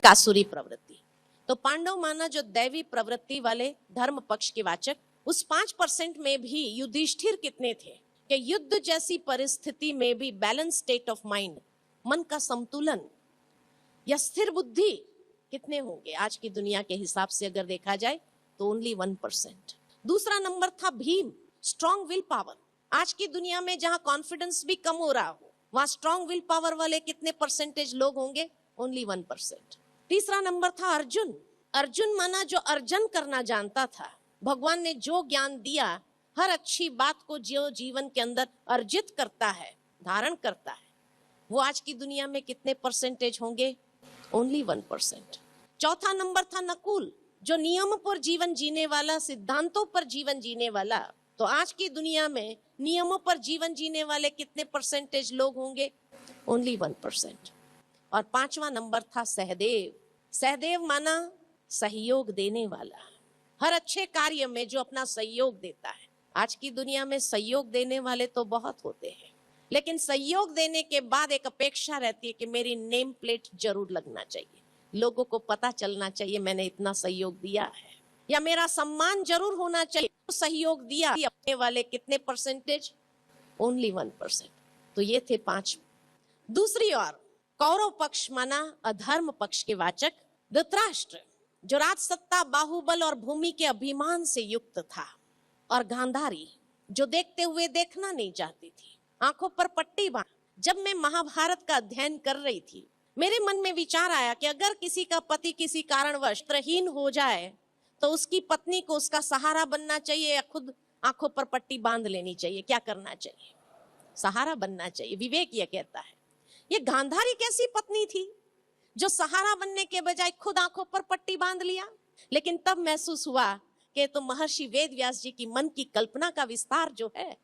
एक आसुरी प्रवृत्ति। तो पांडव माना जो दैवी प्रवृत्ति वाले धर्म पक्ष के वाचक, उस 5% में भी युधिष्ठिर कितने थे कि युद्ध जैसी परिस्थिति में भी बैलेंस स्टेट ऑफ माइंड, मन का संतुलन या स्थिर बुद्धि कितने होंगे आज की दुनिया के हिसाब से अगर देखा जाए तो ओनली 1%। दूसरा नंबर था भीम, स्ट्रॉन्ग विल पावर। आज की दुनिया में जहां कॉन्फिडेंस भी कम हो रहा हो, वहां स्ट्रॉन्ग विल पावर वाले कितने परसेंटेज लोग होंगे? ओनली 1%। तीसरा नंबर था अर्जुन। अर्जुन माना जो अर्जन करना जानता था, भगवान ने जो ज्ञान दिया, हर अच्छी बात को जो जीवन के अंदर अर्जित करता है, धारण करता है, वो आज की दुनिया में कितने परसेंटेज होंगे? ओनली 1%। चौथा नंबर था नकुल, जो नियम पर जीवन जीने वाला, सिद्धांतों पर जीवन जीने वाला। तो आज की दुनिया में नियमों पर जीवन जीने वाले कितने परसेंटेज लोग होंगे? ओनली 1%। और पांचवा नंबर था सहदेव। सहदेव माना सहयोग देने वाला, हर अच्छे कार्य में जो अपना सहयोग देता है। आज की दुनिया में सहयोग देने वाले तो बहुत होते हैं, लेकिन सहयोग देने के बाद एक अपेक्षा रहती है कि मेरी नेम प्लेट जरूर लगना चाहिए, लोगों को पता चलना चाहिए मैंने इतना सहयोग दिया है, या मेरा सम्मान जरूर होना चाहिए। सहयोग दिया अपने वाले कितने परसेंटेज? ओनली 1%। तो ये थे 5। दूसरी ओर कौरव पक्ष माना अधर्म पक्ष के वाचक धृतराष्ट्र, जो राजसत्ता, बाहुबल और भूमि के अभिमान से युक्त था, और गांधारी, जो देखते हुए देखना नहीं चाहती थी, आंखों पर पट्टी बांध। जब मैं महाभारत का अध्ययन कर रही थी, मेरे मन में विचार आया कि अगर किसी का पति किसी कारणवश नेत्रहीन हो जाए तो उसकी पत्नी को उसका सहारा बनना चाहिए या खुद आंखों पर पट्टी बांध लेनी चाहिए? क्या करना चाहिए? सहारा बनना चाहिए। विवेक ये कहता है। ये गांधारी कैसी पत्नी थी जो सहारा बनने के बजाय खुद आंखों पर पट्टी बांध लिया? लेकिन तब महसूस हुआ कि तो महर्षि वेदव्यास जी की मन की कल्पना का विस्तार जो है,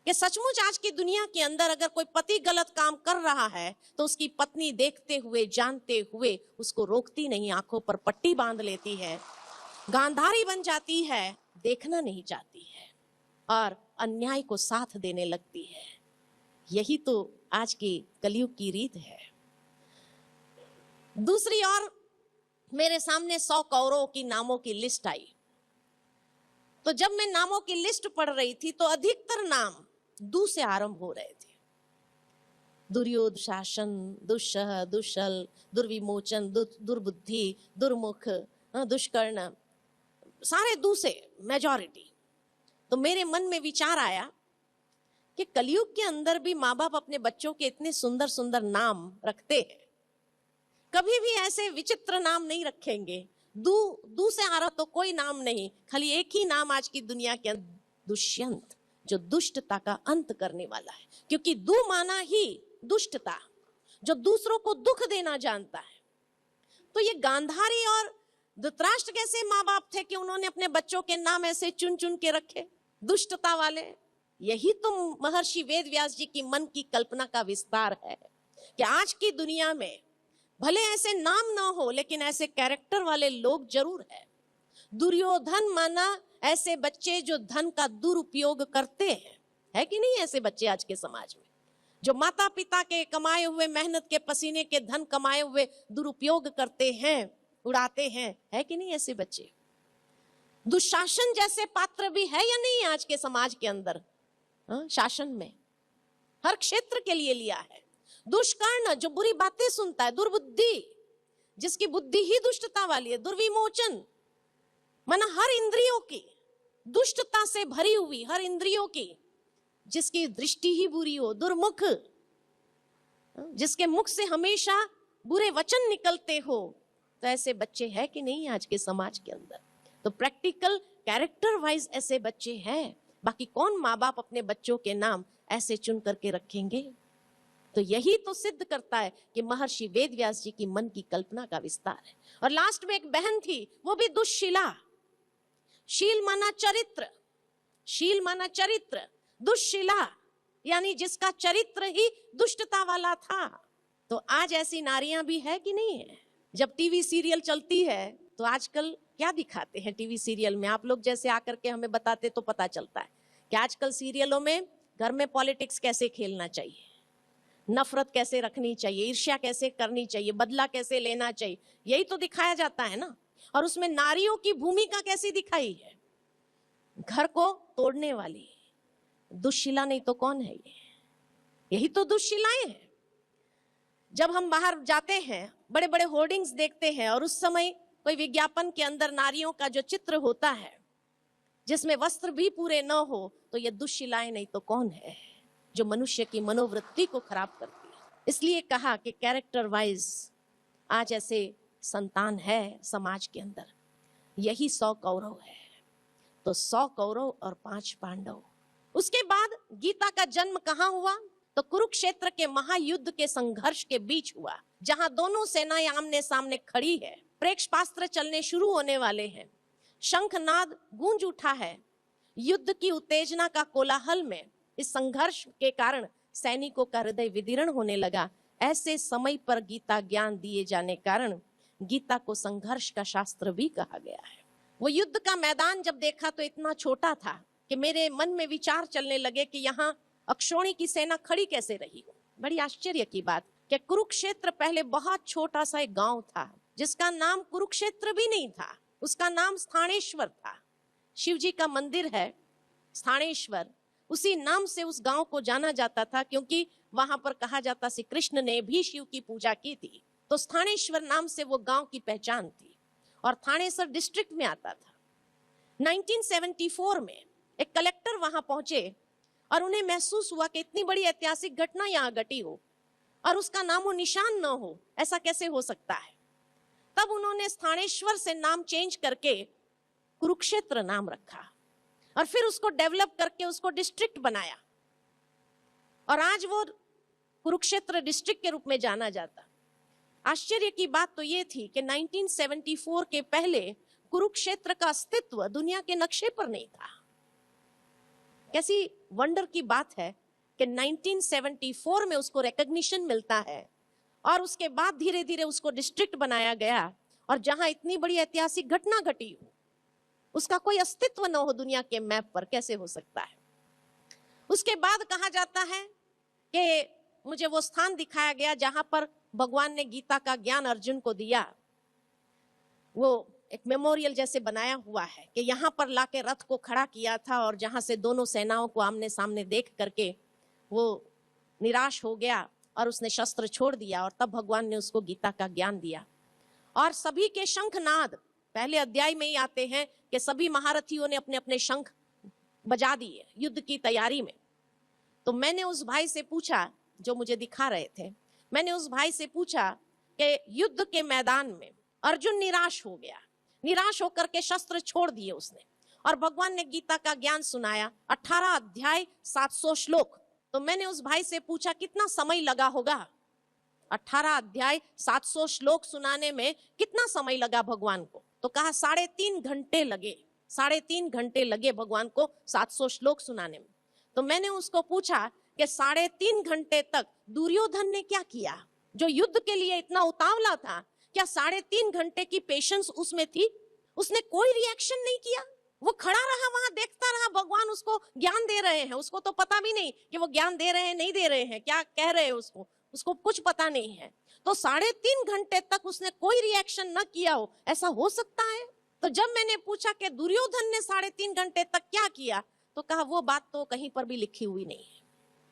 कि सचमुच आज की दुनिया के अंदर अगर कोई पति गलत काम कर रहा है तो उसकी पत्नी देखते हुए जानते हुए उसको रोकती नहीं, आंखों पर पट्टी बांध लेती है, गांधारी बन जाती है, देखना नहीं चाहती है और अन्याय को साथ देने लगती है। यही तो आज की कलयुग की रीत है। दूसरी ओर मेरे सामने 100 कौरवों की नामों की लिस्ट आई। तो जब मैं नामों की लिस्ट पढ़ रही थी तो अधिकतर नाम दु से आरंभ हो रहे थे। दुर्योध, शासन, दुस्सह, दुश्शल, दुर्विमोचन, दुर्बुद्धि, दुर्मुख, दुष्कर्ण, सारे दु से मेजॉरिटी। तो मेरे मन में विचार आया कि कलयुग के अंदर भी माँ बाप अपने बच्चों के इतने सुंदर सुंदर नाम रखते हैं, कभी भी ऐसे विचित्र नाम नहीं रखेंगे। दू से आ रहा तो कोई नाम नहीं, खाली एक ही नाम आज की दुनिया के अंदर, दुष्यंत, जो दुष्टता का अंत करने वाला है। क्योंकि दू माना ही दुष्टता, जो दूसरों को दुख देना जानता है। तो ये गांधारी और धृतराष्ट्र कैसे माँ बाप थे कि उन्होंने अपने बच्चों के नाम ऐसे चुन चुन के रखे, दुष्टता वाले? यही तो महर्षि वेदव्यास जी की मन की कल्पना का विस्तार है कि आज की दुनिया में भले ऐसे नाम ना हो लेकिन ऐसे कैरेक्टर वाले लोग जरूर है। दुर्योधन माना ऐसे बच्चे जो धन का दुरुपयोग करते हैं, है कि नहीं? ऐसे बच्चे आज के समाज में जो माता पिता के कमाए हुए, मेहनत के पसीने के धन कमाए हुए दुरुपयोग करते हैं, उड़ाते हैं, है कि नहीं? ऐसे बच्चे। दुशासन जैसे पात्र भी है या नहीं आज के समाज के अंदर? शासन में हर क्षेत्र के लिए लिया है। दुष्कर्ण, जो बुरी बातें सुनता है, दुर्बुद्धि, जिसकी बुद्धि ही दुष्टता वाली है, दुर्विमोचन माना हर इंद्रियों की दुष्टता से भरी हुई, हर इंद्रियों की जिसकी दृष्टि ही बुरी हो, दुर्मुख, जिसके मुख से हमेशा बुरे वचन निकलते हो। तो ऐसे बच्चे हैं कि नहीं आज के समाज के अंदर? तो प्रैक्टिकल कैरेक्टर वाइज ऐसे बच्चे हैं। बाकी कौन माँ बाप अपने बच्चों के नाम ऐसे चुन करके रखेंगे? तो यही तो सिद्ध करता है कि महर्षि वेदव्यास जी की मन की कल्पना का विस्तार है। और लास्ट में एक बहन थी, वो भी दुश्शीला। शील माना चरित्र, शील माना चरित्र, दुश्शीला यानी जिसका चरित्र ही दुष्टता वाला था। तो आज ऐसी नारियां भी है कि नहीं है? जब टीवी सीरियल चलती है तो आजकल क्या दिखाते हैं टीवी सीरियल में? आप लोग जैसे आकर के हमें बताते तो पता चलता है कि आजकल सीरियलों में घर में पॉलिटिक्स कैसे खेलना चाहिए, नफरत कैसे रखनी चाहिए, ईर्ष्या कैसे करनी चाहिए, बदला कैसे लेना चाहिए, यही तो दिखाया जाता है ना। और उसमें नारियों की भूमिका कैसी दिखाई है, घर को तोड़ने वाली दुश्शीला, नहीं तो कौन है ये, यही तो दुश्शीलाएं हैं। जब हम बाहर जाते हैं, बड़े बड़े होर्डिंग्स देखते हैं, और उस समय कोई विज्ञापन के अंदर नारियों का जो चित्र होता है जिसमें वस्त्र भी पूरे न हो, तो ये दुश्शीलाएं नहीं तो कौन है, जो मनुष्य की मनोवृत्ति को खराब करती है। इसलिए कहा कि कैरेक्टर वाइज आज ऐसे संतान है समाज के अंदर, यही 100 कौरव है। तो 100 कौरव और 5 पांडव। उसके बाद गीता का जन्म कहाँ हुआ, तो कुरुक्षेत्र के महायुद्ध के संघर्ष के बीच हुआ, जहां दोनों सेनाएं आमने सामने खड़ी है, प्रेक्षपास्त्र चलने शुरू होने वाले हैं, शंखनाद गूंज उठा है। युद्ध की उत्तेजना का कोलाहल में इस संघर्ष के कारण सैनिकों का हृदय विदीर्ण होने लगा। ऐसे समय पर गीता ज्ञान दिए जाने कारण गीता को संघर्ष का शास्त्र भी कहा गया है। वो युद्ध का मैदान जब देखा तो इतना छोटा था कि मेरे मन में विचार चलने लगे कि यहाँ अक्षौणी की सेना खड़ी कैसे रही। बड़ी आश्चर्य की बात कि कुरुक्षेत्र पहले बहुत छोटा सा एक गांव था जिसका नाम कुरुक्षेत्र भी नहीं था, उसका नाम स्थानेश्वर था। शिव जी का मंदिर है स्थानेश्वर, उसी नाम से उस गांव को जाना जाता था, क्योंकि वहां पर कहा जाता श्री कृष्ण ने भी शिव की पूजा की थी। तो स्थानेश्वर नाम से वो गांव की पहचान थी और थानेसर डिस्ट्रिक्ट में आता था। 1974 में एक कलेक्टर वहां पहुंचे और उन्हें महसूस हुआ कि इतनी बड़ी ऐतिहासिक घटना यहाँ घटी हो और उसका नामो निशान न हो, ऐसा कैसे हो सकता है। तब उन्होंने स्थानेश्वर से नाम चेंज करके कुरुक्षेत्र नाम रखा और फिर उसको डेवलप करके उसको डिस्ट्रिक्ट बनाया और आज वो कुरुक्षेत्र डिस्ट्रिक्ट के रूप में जाना जाता। आश्चर्य की बात तो ये थी कि 1974 के पहले कुरुक्षेत्र का अस्तित्व दुनिया के नक्शे पर नहीं था। कैसी वंडर की बात है कि 1974 में उसको रिकॉग्निशन मिलता है और उसके बाद धीरे धीरे उसको डिस्ट्रिक्ट बनाया गया, और जहां इतनी बड़ी ऐतिहासिक घटना घटी हो उसका कोई अस्तित्व न हो दुनिया के मैप पर, कैसे हो सकता है। उसके बाद कहा जाता है कि मुझे वो स्थान दिखाया गया जहां पर भगवान ने गीता का ज्ञान अर्जुन को दिया। वो एक मेमोरियल जैसे बनाया हुआ है कि यहाँ पर लाके रथ को खड़ा किया था और जहां से दोनों सेनाओं को आमने सामने देख करके वो निराश हो गया और उसने शस्त्र छोड़ दिया, और तब भगवान ने उसको गीता का ज्ञान दिया। और सभी के शंखनाद पहले अध्याय में ही आते हैं कि सभी महारथियों ने अपने अपने शंख बजा दिए युद्ध की तैयारी में। तो मैंने उस भाई से पूछा, जो मुझे दिखा रहे थे, मैंने उस भाई से पूछा कि युद्ध के मैदान में अर्जुन निराश हो गया, निराश होकर के शस्त्र छोड़ दिए उसने, और भगवान ने गीता का ज्ञान सुनाया, 18 अध्याय 700 श्लोक। तो मैंने उस भाई से पूछा कितना समय लगा होगा, 18 अध्याय 700 श्लोक सुनाने में कितना समय लगा भगवान को। तो कहा 3.5 घंटे लगे, 3.5 घंटे लगे भगवान को 700 श्लोक सुनाने में। तो मैंने उसको पूछा कि 3.5 घंटे तक दुर्योधन ने क्या किया, जो युद्ध के लिए इतना उतावला था, क्या 3.5 घंटे की पेशेंस उसमें थी? उसने कोई रिएक्शन नहीं किया, वो खड़ा रहा, वहां देखता रहा, भगवान उसको ज्ञान दे रहे हैं, उसको तो पता भी नहीं कि वो ज्ञान दे रहे हैं नहीं दे रहे हैं, क्या कह रहे हैं उसको कुछ पता नहीं है। तो 3.5 घंटे तक उसने कोई रिएक्शन न किया हो, ऐसा हो सकता है? तो जब मैंने पूछा कि दुर्योधन ने 3.5 घंटे तक क्या किया, तो कहा वो बात तो कहीं पर भी लिखी हुई नहीं है।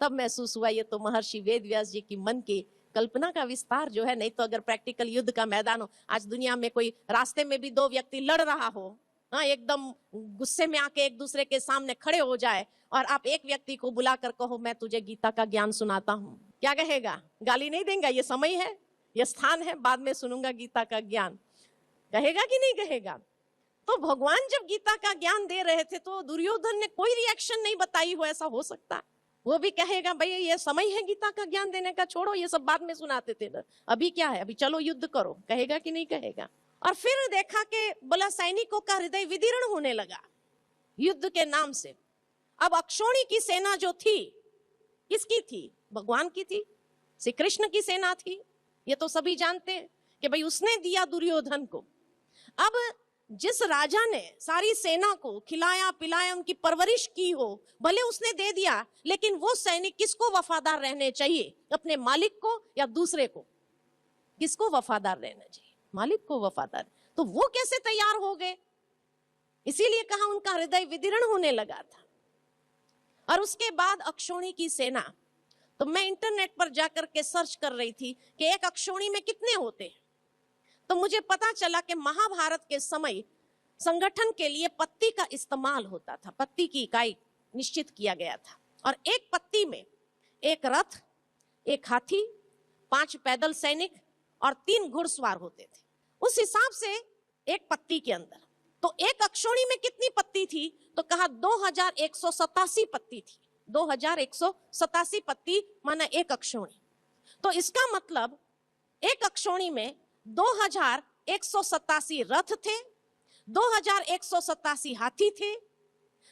तब महसूस हुआ ये तो महर्षि वेदव्यास जी की मन की कल्पना का विस्तार जो है, नहीं तो अगर प्रैक्टिकल युद्ध का मैदान हो, आज दुनिया में कोई रास्ते में भी 2 व्यक्ति लड़ रहा हो, हाँ, एकदम गुस्से में आके एक दूसरे के सामने खड़े हो जाए और आप एक व्यक्ति को बुलाकर कहो मैं तुझे गीता का ज्ञान सुनाता हूँ, क्या कहेगा? गाली नहीं देगा, ये समय है, ये स्थान है, बाद में सुनूंगा गीता का ज्ञान, कहेगा कि नहीं कहेगा? तो भगवान जब गीता का ज्ञान दे रहे थे तो दुर्योधन ने कोई रिएक्शन नहीं बताई हो, ऐसा हो सकता है? वो भी कहेगा भाई ये समय है गीता का ज्ञान देने का, छोड़ो ये सब बाद में सुनाते थे ना, अभी क्या है, अभी चलो युद्ध करो, कहेगा कि नहीं कहेगा? और फिर देखा कि बोला सैनिकों का हृदय विदीर्ण होने लगा युद्ध के नाम से। अब अक्षौणी की सेना जो थी, किसकी थी? भगवान की थी, श्री कृष्ण की सेना थी, ये तो सभी जानते हैं कि भाई उसने दिया दुर्योधन को। अब जिस राजा ने सारी सेना को खिलाया पिलाया, उनकी परवरिश की हो, भले उसने दे दिया, लेकिन वो सैनिक किसको वफादार रहने चाहिए? अपने मालिक को या दूसरे को? किसको वफादार रहना चाहिए? मालिक को वफादार। तो वो कैसे तैयार हो गए? इसीलिए कहा उनका हृदय विदीर्ण होने लगा था। और उसके बाद अक्षौणी की सेना, तो मैं इंटरनेट पर जाकर के सर्च कर रही थी कि एक अक्षौणी में कितने होते हैं। तो मुझे पता चला कि महाभारत के समय संगठन के लिए पत्ती का इस्तेमाल होता था, पत्ती की इकाई निश्चित किया गया था, और एक पत्ती में एक रथ, एक हाथी, 5 पैदल सैनिक और 3 घुड़सवार होते थे। उस हिसाब से एक पत्ती के अंदर, तो एक अक्षौणी में कितनी पत्ती थी? तो कहा 2187 पत्ती थी। 2187 पत्ती माना एक अक्षौणी। तो इसका मतलब एक अक्षौणी में 2187 रथ थे, 2187 हाथी थे,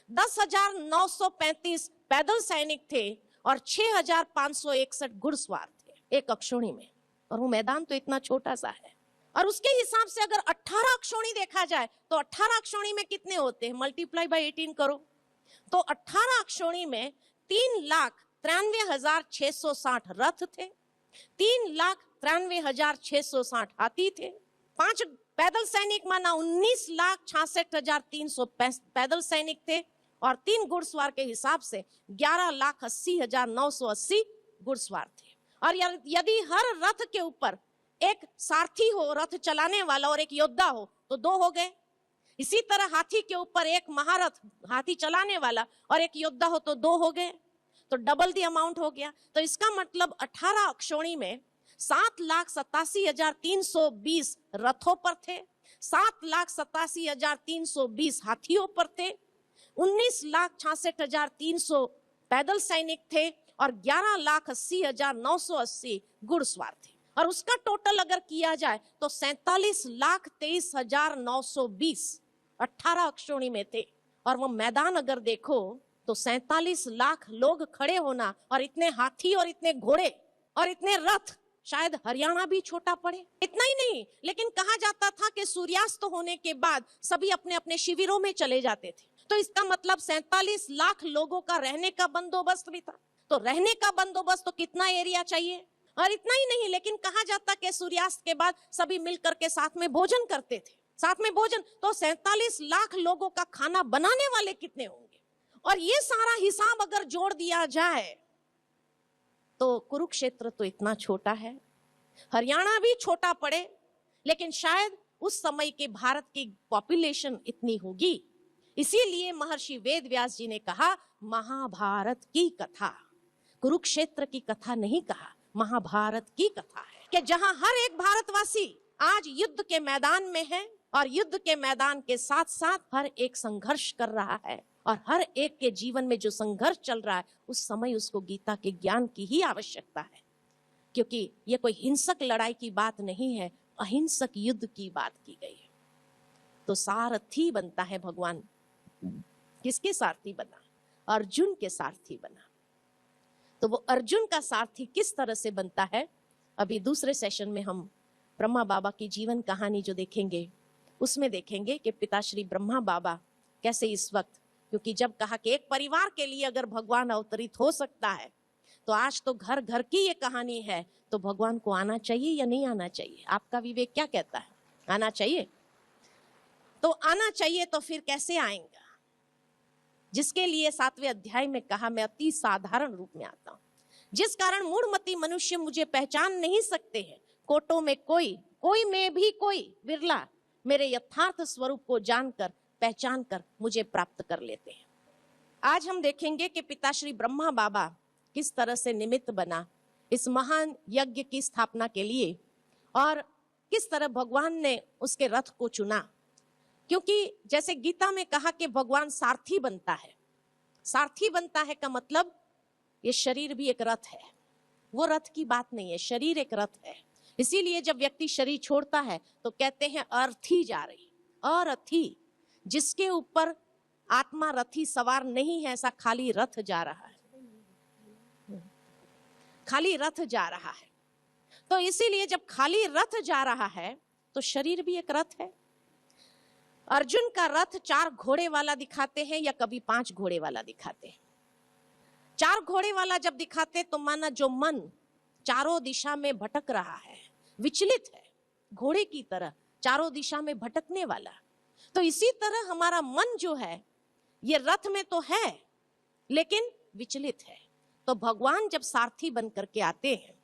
10,935 पैदल सैनिक थे और 6,561 घुड़सवार थे एक अक्षौणी में। और वो मैदान तो इतना छोटा सा है। और उसके हिसाब से अगर 18 अक्षौणी देखा जाए तो 18 अक्षौणी में कितने होते हैं? मल्टीप्लाई बाय 18 करो। तो 18 अक्षौणी में 3,93,660 रथ थे, 3,93,660 हाथी थे, 5 पैदल सैनिक माना 19,66,300 पैदल सैनिक थे, और 3 घुड़सवार के हिसाब से 11,80,980 घुड़सवार थे। और यदि हर रथ के ऊपर एक सारथी हो, रथ चलाने वाला, और एक योद्धा हो, तो 2 हो गए। इसी तरह हाथी के ऊपर एक महारथ, हाथी चलाने वाला, और एक योद्धा हो तो 2 हो गए, तो डबल दी अमाउंट हो गया। तो इसका मतलब 18 अक्षौणी में 7,87,320 रथों पर थे, 7,87,320 हाथियों पर थे, 19,66,300 पैदल सैनिक थे और 11,80,980 घुड़सवार थे। और उसका टोटल अगर किया जाए तो 47,23,920 18 अक्षौणी में थे। और वो मैदान अगर देखो तो 47 लाख लोग खड़े होना, और इतने हाथी और इतने घोड़े और इतने रथ, शायद हरियाणा भी छोटा पड़े। इतना ही नहीं, लेकिन कहा जाता था कि सूर्यास्त होने के बाद सभी अपने अपने शिविरों में चले जाते थे। तो इसका मतलब 47 लाख लोगों का रहने का बंदोबस्त भी था। तो रहने का बंदोबस्त तो कितना एरिया चाहिए? और इतना ही नहीं, लेकिन कहा जाता कि सूर्यास्त के बाद सभी मिलकर के साथ में भोजन करते थे, साथ में भोजन। तो 47 लाख लोगों का खाना बनाने वाले कितने होंगे? और ये सारा हिसाब अगर जोड़ दिया जाए तो कुरुक्षेत्र तो इतना छोटा है, हरियाणा भी छोटा पड़े, लेकिन शायद उस समय के भारत की पॉपुलेशन इतनी होगी। इसीलिए महर्षि वेदव्यास जी ने कहा महाभारत की कथा, कुरुक्षेत्र की कथा नहीं कहा, महाभारत की कथा है। कि जहां हर एक भारतवासी आज युद्ध के मैदान में है, और युद्ध के मैदान के साथ साथ हर एक संघर्ष कर रहा है, और हर एक के जीवन में जो संघर्ष चल रहा है उस समय उसको गीता के ज्ञान की ही आवश्यकता है। क्योंकि ये कोई हिंसक लड़ाई की बात नहीं है, अहिंसक युद्ध की बात की गई है। तो सारथी बनता है भगवान। किसके सारथी बना? अर्जुन के सारथी बना। तो वो अर्जुन का सारथी किस तरह से बनता है, अभी दूसरे सेशन में हम ब्रह्मा बाबा की जीवन कहानी जो देखेंगे उसमें देखेंगे कि पिताश्री ब्रह्मा बाबा कैसे इस वक्त, क्योंकि जब कहा कि एक परिवार के लिए अगर भगवान अवतरित हो सकता है, तो आज तो घर घर की ये कहानी है, तो भगवान को आना चाहिए या नहीं आना चाहिए? आपका विवेक क्या कहता है? आना चाहिए। तो आना चाहिए, तो फिर कैसे आएगा? जिसके लिए 7वें अध्याय में कहा मैं अति साधारण रूप में आता हूं, जिस कारण मूढ़मती मनुष्य मुझे पहचान नहीं सकते हैं। कोटों में कोई, कोई में भी कोई विरला मेरे यथार्थ स्वरूप को जानकर पहचान कर मुझे प्राप्त कर लेते हैं। आज हम देखेंगे कि पिताश्री ब्रह्मा बाबा किस तरह से निमित्त बना इस महान यज्ञ की स्थापना के लिए, और किस तरह भगवान ने उसके रथ को चुना। क्योंकि जैसे गीता में कहा कि भगवान सारथी बनता है। सारथी बनता है का मतलब ये शरीर भी एक रथ है। वो रथ की बात नहीं है, शरीर एक रथ है। इसीलिए जब व्यक्ति शरीर छोड़ता है तो कहते हैं अर्थी जा रही, अरथी, जिसके ऊपर आत्मा रथी सवार नहीं है, ऐसा खाली रथ जा रहा है, खाली रथ जा रहा है। तो इसीलिए जब खाली रथ जा रहा है तो शरीर भी एक रथ है। अर्जुन का रथ 4 घोड़े वाला दिखाते हैं या कभी 5 घोड़े वाला दिखाते हैं? 4 घोड़े वाला जब दिखाते तो माना जो मन चारों दिशा में भटक रहा है, विचलित है, घोड़े की तरह चारों दिशा में भटकने वाला। तो इसी तरह हमारा मन जो है ये रथ में तो है लेकिन विचलित है। तो भगवान जब सारथी बन करके आते हैं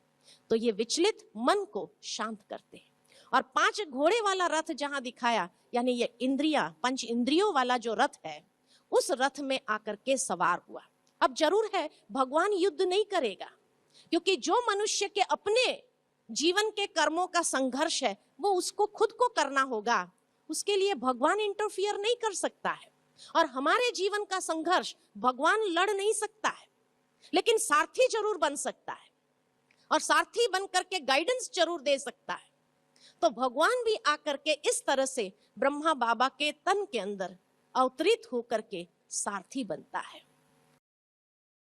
तो ये विचलित मन को शांत करते हैं। और 5 घोड़े वाला रथ जहां दिखाया, यानी ये इंद्रियां, 5 इंद्रियों वाला जो रथ है, उस रथ में आकर के सवार हुआ। अब जरूर है भगवान युद्ध नहीं करेगा, क्योंकि जो मनुष्य के अपने जीवन के कर्मों का संघर्ष है वो उसको खुद को करना होगा, उसके लिए भगवान इंटरफियर नहीं कर सकता है। और हमारे जीवन का संघर्ष भगवान लड़ नहीं सकता है, लेकिन सारथी जरूर बन सकता है और सारथी बन करके गाइडेंस जरूर दे सकता है। तो भगवान भी आकर के इस तरह से ब्रह्मा बाबा के तन के अंदर अवतरित होकर के सारथी बनता है।